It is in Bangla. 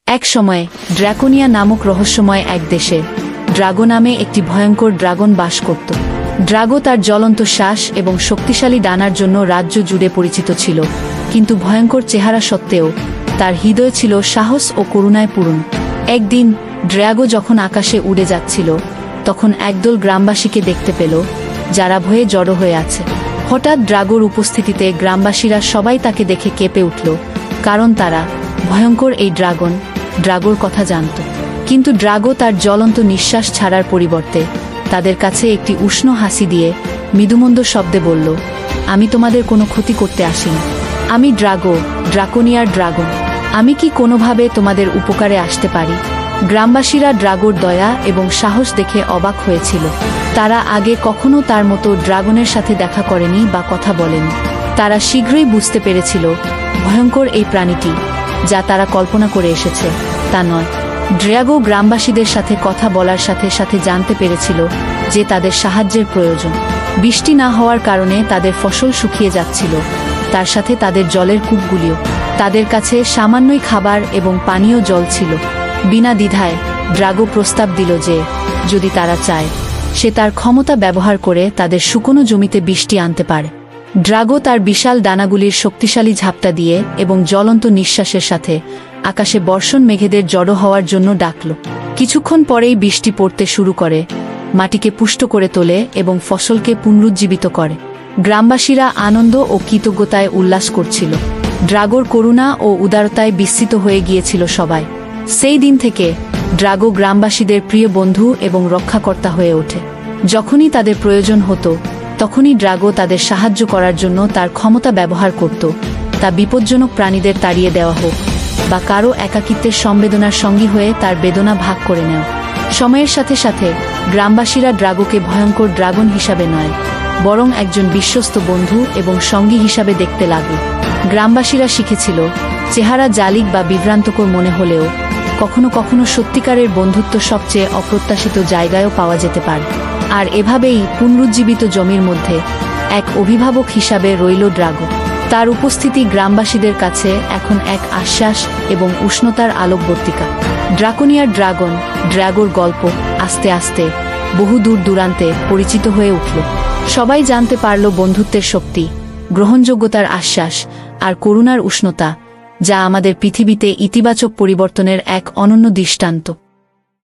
এক সময়ে ড্রাকোনিয়া নামক রহস্যময় এক দেশে ড্রাগো নামে একটি ভয়ঙ্কর ড্রাগন বাস করত। ড্রাগো তার জ্বলন্ত শ্বাস এবং শক্তিশালী ডানার জন্য রাজ্য জুড়ে পরিচিত ছিল, কিন্তু ভয়ঙ্কর চেহারা সত্ত্বেও তার হৃদয় ছিল সাহস ও করুণায় পূর্ণ। একদিন ড্রাগো যখন আকাশে উড়ে যাচ্ছিল, তখন একদল গ্রামবাসীকে দেখতে পেল যারা ভয়ে জড়ো হয়ে আছে। হঠাৎ ড্রাগোর উপস্থিতিতে গ্রামবাসীরা সবাই তাকে দেখে কেঁপে উঠল, কারণ তারা ভয়ঙ্কর এই ড্রাগোর কথা জানত। কিন্তু ড্রাগো তার জ্বলন্ত নিঃশ্বাস ছাড়ার পরিবর্তে তাদের কাছে একটি উষ্ণ হাসি দিয়ে মৃদুমন্দ শব্দে বলল, আমি তোমাদের কোনো ক্ষতি করতে আসিনি। আমি ড্রাকোনিয়ার ড্রাগন। আমি কি কোনোভাবে তোমাদের উপকারে আসতে পারি? গ্রামবাসীরা ড্রাগোর দয়া এবং সাহস দেখে অবাক হয়েছিল। তারা আগে কখনো তার মতো ড্রাগনের সাথে দেখা করেনি বা কথা বলেনি। তারা শীঘ্রই বুঝতে পেরেছিল ভয়ঙ্কর এই প্রাণীটি যা তারা কল্পনা করে এসেছে তা নয়। ড্রাগো গ্রামবাসীদের সাথে কথা বলার সাথে সাথে জানতে পেরেছিল যে তাদের সাহায্যের প্রয়োজন। বৃষ্টি না হওয়ার কারণে তাদের ফসল শুকিয়ে যাচ্ছিল, তার সাথে তাদের জলের কূপগুলিও। তাদের কাছে সামান্যই খাবার এবং পানীয় জল ছিল। বিনা দ্বিধায় ড্রাগো প্রস্তাব দিল যে যদি তারা চায়, সে তার ক্ষমতা ব্যবহার করে তাদের শুকনো জমিতে বৃষ্টি আনতে পারে। ড্রাগো তার বিশাল ডানাগুলির শক্তিশালী ঝাপটা দিয়ে এবং জ্বলন্ত নিঃশ্বাসের সাথে আকাশে বর্ষণ মেঘেদের জড়ো হওয়ার জন্য ডাকল। কিছুক্ষণ পরেই বৃষ্টি পড়তে শুরু করে, মাটিকে পুষ্ট করে তোলে এবং ফসলকে পুনরুজ্জীবিত করে। গ্রামবাসীরা আনন্দ ও কৃতজ্ঞতায় উল্লাস করছিল। ড্রাগোর করুণা ও উদারতায় বিস্মিত হয়ে গিয়েছিল সবাই। সেই দিন থেকে ড্রাগো গ্রামবাসীদের প্রিয় বন্ধু এবং রক্ষাকর্তা হয়ে ওঠে। যখনই তাদের প্রয়োজন হতো, তখনই ড্রাগো তাদের সাহায্য করার জন্য তার ক্ষমতা ব্যবহার করত, তা বিপজ্জনক প্রাণীদের তাড়িয়ে দেওয়া হোক বা কারো একাকিত্বের সংবেদনার সঙ্গী হয়ে তার বেদনা ভাগ করে নেওয়া। সময়ের সাথে সাথে গ্রামবাসীরা ড্রাগোকে ভয়ঙ্কর ড্রাগন হিসাবে নয়, বরং একজন বিশ্বস্ত বন্ধু এবং সঙ্গী হিসাবে দেখতে লাগল। গ্রামবাসীরা শিখেছিল, চেহারা জালিক বা বিভ্রান্তকর মনে হলেও কখনো কখনো সত্যিকারের বন্ধুত্ব সবচেয়ে অপ্রত্যাশিত জায়গায়ও পাওয়া যেতে পারে। আর এভাবেই পুনরুজ্জীবিত জমির মধ্যে এক অভিভাবক হিসাবে রইল ড্রাগো। তার উপস্থিতি গ্রামবাসীদের কাছে এখন এক আশ্বাস এবং উষ্ণতার আলোকবর্তিকা। ড্রাকোনিয়ার ড্রাগোর গল্প আস্তে আস্তে বহু দূর দূরান্তে পরিচিত হয়ে উঠল। সবাই জানতে পারল বন্ধুত্বের শক্তি, গ্রহণযোগ্যতার আশ্বাস আর করুণার উষ্ণতা, যা আমাদের পৃথিবীতে ইতিবাচক পরিবর্তনের এক অনন্য দৃষ্টান্ত।